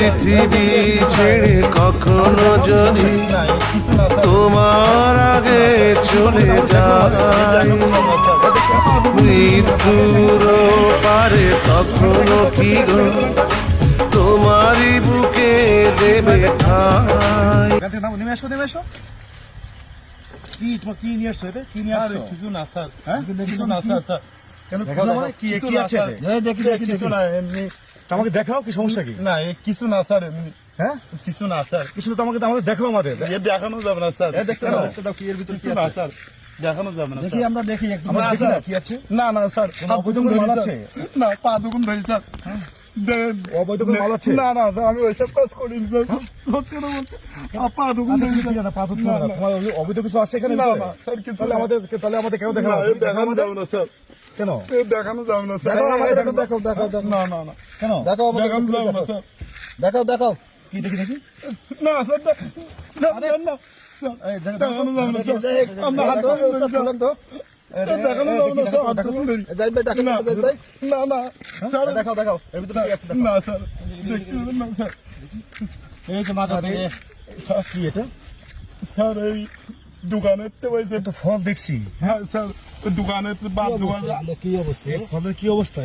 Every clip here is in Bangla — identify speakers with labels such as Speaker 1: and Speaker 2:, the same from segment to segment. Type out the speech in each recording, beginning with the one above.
Speaker 1: পৃথিবী ছেড়ে কখনো যদি তোমার আগে চলে যায়, মৃত্যুর পারে তখনো কি গো তোমারই বুকে দেবে ঠাঁই।
Speaker 2: নেমে এসো, নেমে এসো। কি তোমার কি নিয়ে আসছো? এটা কি নিয়ে আসছো?
Speaker 3: কিছু না স্যার,
Speaker 2: হ্যাঁ
Speaker 3: কিছু না স্যার। স্যার
Speaker 2: কেন কিছু না মানে কি কি আছে?
Speaker 3: দেখি কিছু না, এমনি
Speaker 2: আমাকে দেখাও, কি সমস্যা কি?
Speaker 3: না কিছু না স্যার, এমনি
Speaker 2: হ্যাঁ
Speaker 3: কিছু না স্যার।
Speaker 2: কিছু তো আমাকে দেখাও আমাদের।
Speaker 3: দেখানো যাবে না স্যার,
Speaker 2: দেখতে দাও কি এর ভিতর কি
Speaker 3: কিছু না
Speaker 2: আছে।
Speaker 3: স্যার, দেখানো যাবে না।
Speaker 2: দেখি আমরা দেখি একটু
Speaker 3: আমরা
Speaker 2: দেখি
Speaker 3: স্যার।
Speaker 2: না কি আছে।
Speaker 3: না না স্যার,
Speaker 2: অবৈধ কোনো মাল আছে?
Speaker 3: না পা দুগুন ধরি স্যার।
Speaker 2: অবৈধ কোনো মাল আছে?
Speaker 3: না না আমি ওইসব কাজ করি না, সত্যি কথা বলতে পা দুগুন ধরি স্যার।
Speaker 2: না পা ধরতে হবে না। তোমার অবৈধ কিছু আছে এখানে?
Speaker 3: না না স্যার, কিছু
Speaker 2: তাহলে আমাদের কেন দেখাও?
Speaker 3: দেখানো যাবে না স্যার,
Speaker 2: কেন
Speaker 3: দেখানো যাবে না স্যার।
Speaker 2: দেখাও
Speaker 3: না না না,
Speaker 2: কেন
Speaker 3: দেখানো যাবে না স্যার।
Speaker 2: দেখাও কি দেখি
Speaker 3: না স্যার, না
Speaker 2: এই
Speaker 3: দেখানো যাবে না স্যার। আমরা হাত ধরে ধরি স্যার। দেখানো যাবে না স্যার, হাত ধরে ধরি।
Speaker 2: যাই ভাই দেখাও
Speaker 3: না না স্যার,
Speaker 2: দেখাও এর ভিতর কি আছে?
Speaker 3: না স্যার, দেখতে হবে না স্যার।
Speaker 2: এই যে মাথা থেকে
Speaker 3: স্যার
Speaker 2: কি এটা?
Speaker 3: স্যার এই দোকানের তো হয়েছে,
Speaker 2: তো ফল দেখছি।
Speaker 3: হ্যাঁ স্যার দোকানের বাদ দোকান
Speaker 2: কি অবস্থা? এই ফলের কি অবস্থা?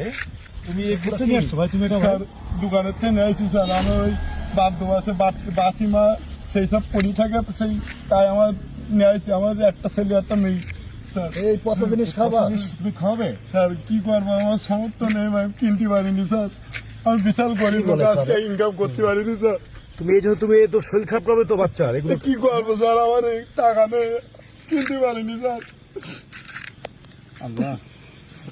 Speaker 2: তুমি এই কোথায় নিয়ে আসছো ভাই? তুমি এটা
Speaker 3: স্যার দোকানের থেকে নিয়ে আসছি স্যার। আমি ওই বাদ আছে বাসিমা সেই সব পড়ি থাকে, সেই তাই আমার নিয়ে আসছি। আমার একটা ছেলে একটা মেয়ে স্যার।
Speaker 2: এই পচা জিনিস খাবা? তুমি খাবে?
Speaker 3: স্যার কি করবো, আমার সামর্থ্য নেই, আমি কিনতে পারিনি স্যার। আমি বিশাল গরিব লোক, আজকে ইনকাম করতে পারিনি স্যার।
Speaker 2: তুমি এই যে তুমি তো শরীর খারাপ করবে তো বাচ্চার, এগুলো
Speaker 3: কি করবো স্যার, আমার এই টাকা নেই, কিনতে পারিনি স্যার।
Speaker 2: আল্লাহ,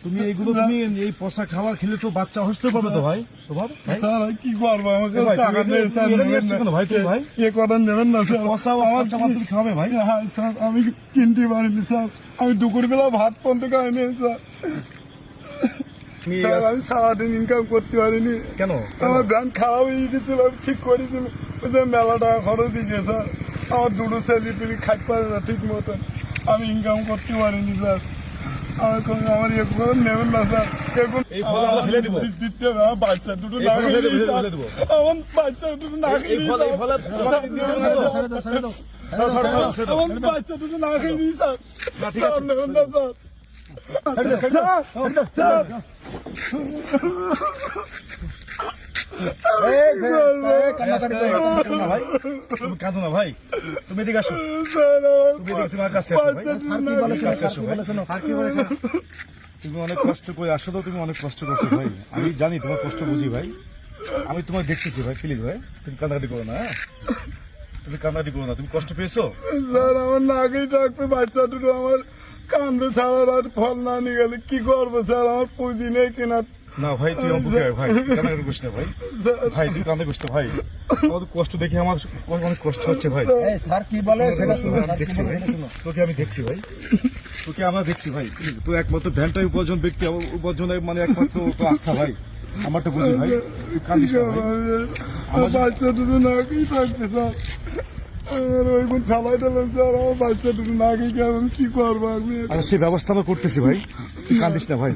Speaker 2: তুমি এইগুলো তুমি এই পচা খাবার খেলে তো বাচ্চা অসুস্থ পাবে তো ভাই। তোমার
Speaker 3: স্যার আমি কি করবো, আমাকে
Speaker 2: ভাই,
Speaker 3: টাকা
Speaker 2: তুমি
Speaker 3: নেই
Speaker 2: এটা-
Speaker 3: স্যার।
Speaker 2: তুমি এটা নিয়ে
Speaker 3: নেবেন
Speaker 2: আসছো
Speaker 3: না।
Speaker 2: কেন ভাই? তুমি ভাই
Speaker 3: এ করেন নেবেন না স্যার।
Speaker 2: পচা বাচ্চা মাল তুমি খাবে ভাই?
Speaker 3: হ্যাঁ স্যার, আমি কিনতে পারিনি স্যার। আমি দুপুরবেলা ভাত পর্যন্ত খাইনি স্যার।
Speaker 2: তুমি
Speaker 3: স্যার আমি সারাদিন ইনকাম করতে পারিনি।
Speaker 2: কেন?
Speaker 3: আমার ব্যাংক খারাপ হয়ে গেছিল, আমি ঠিক করেছি, ওই যে মেলা টাকা খরচ দিয়েছে স্যার। আমার দুটো ছেলে পিলি খাইতে পারে না ঠিক মতন, আমি ইনকাম করতে পারিনি স্যার। আমার এখন নেবেন না স্যার। এখন
Speaker 2: এই ফল আমরা ফেলে দিব।
Speaker 3: দিতে হবে, আমার বাচ্চা দুটো
Speaker 2: এই
Speaker 3: না
Speaker 2: ফল
Speaker 3: খেয়ে
Speaker 2: ফেলে
Speaker 3: দিই স্যার।
Speaker 2: ফেলে দিব।
Speaker 3: আমার বাচ্চা দুটো না খেয়ে দিই স্যার। আমার বাচ্চা দুটো না খেয়ে দিই স্যার। স্যার নেবেন না স্যার। স্যার
Speaker 2: তুমি কাঁদো না ভাই, তুমি এদিকে আসো।
Speaker 3: স্যার
Speaker 2: তুমি এদিকে তোমার কাছে আসো ভাই। কাছে আসো ভাই। তুমি অনেক কষ্ট করে আসো তো, তুমি অনেক কষ্ট করছো ভাই। আমি জানি তোমার কষ্ট বুঝি ভাই। আমি তোমার দেখতেছি ভাই, প্লিজ ভাই তুমি কান্নাকাটি করো না। হ্যাঁ তুমি কান্নাকাটি করো না। তুমি কষ্ট পেয়েছো?
Speaker 3: স্যার আমার নাকেই ডাকবে, বাচ্চা দুটো আমার কান্দে ছাড়ার আর ফল না নিয়ে গেলে কি করবো স্যার, আমার পুঁজি নেই কেনার।
Speaker 2: না ভাই তুই আমার বুকে আয় ভাই, কান্নাকাটি করিস না ভাই। ভাই তুই কান্না করিস না ভাই, আমার কষ্ট দেখে আমার অনেক কষ্ট হচ্ছে ভাই।
Speaker 4: স্যার কি বলে সেটা শুনো।
Speaker 2: দেখছি ভাই, তোকে আমি দেখছি ভাই, তোকে আমরা দেখছি ভাই। তো একমাত্র ভ্যানটাই উপার্জন ব্যক্তি, উপার্জনের মানে একমাত্র তো আস্থা ভাই, আমারটা বুঝি ভাই। তুই কান্দিস না ভাই।
Speaker 3: আমার বাচ্চা দুটো নাকেই থাকবে স্যার। আমার ওইগুলো ফেলাই দিলাম স্যার, আমার বাচ্চা দুটো নাকেই কেমন কি করবো আমি।
Speaker 2: আর সে ব্যবস্থা আমরা করতেছি ভাই, তুই কান্দিস না ভাই,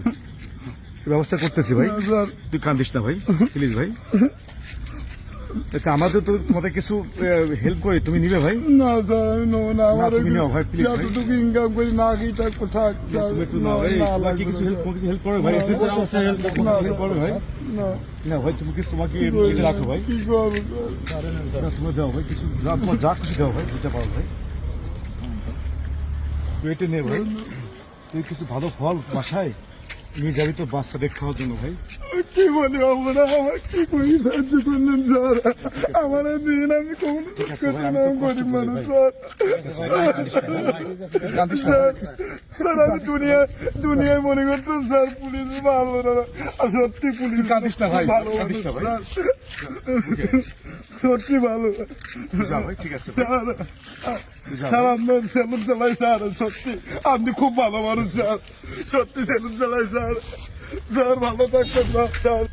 Speaker 2: ব্যবস্থা করতেছি ভাই,
Speaker 3: স্যার
Speaker 2: তুই কান্দিস না ভাই, প্লিজ ভাই। আচ্ছা আমাদের তো তোমাদের কিছু হেল্প করে, তুমি নিবে ভাই?
Speaker 3: না স্যার আমি নেবো না, আমার
Speaker 2: তুমি নাও ভাই, please ভাই।
Speaker 3: যতটুকু ইনকাম করি নাকেই থাকবো থাক স্যার।
Speaker 2: তুমি একটু নাও ভাই, তোমার কি কিছু হেল্প করে ভাই? হেল্প করে ভাই?
Speaker 3: না
Speaker 2: না ভাই তুমি কি তোমাকে এটা রাখো ভাই,
Speaker 3: কি করবো স্যার।
Speaker 2: না, তুমি দাও ভাই কিছু, তোমার যা খুশি দাও ভাই, দিতে পারো ভাই। তুই এটা নে ভাই, তুই কিছু ভালো ফল বাসায় নিয়ে যাবি তো বাচ্চা দেখ খাওয়ার জন্য ভাই।
Speaker 3: কি বলি আমরা, আমার কি করি সাহায্য করলেন স্যার, আমার দিন আমি কখনো
Speaker 2: ঠিক আছে ভাই, আমি তো কষ্ট
Speaker 3: গরিব
Speaker 2: করি
Speaker 3: মানুষ
Speaker 2: ভাই।
Speaker 3: স্যার।
Speaker 2: কান্দিস না ভাই।
Speaker 3: স্যার আমি দুনিয়ায় মনে করতাম স্যার পুলিশ ভালো না, আর সত্যি পুলিশ
Speaker 2: কাঁদিস না ভাই,
Speaker 3: ভালো
Speaker 2: কাঁদিস না ভাই।
Speaker 3: স্যার। সত্যি ভালো
Speaker 2: যা ভাই, ঠিক আছে ভাই।
Speaker 3: স্যার।
Speaker 2: তুই যা
Speaker 3: স্যার
Speaker 2: ভাই।
Speaker 3: আপনার সেলুন চালাই স্যার, সত্যি আপনি খুব ভালো মানুষ স্যার, সত্যি সেলুন চালাই স্যার। স্যার ভালো থাকবেন স্যার।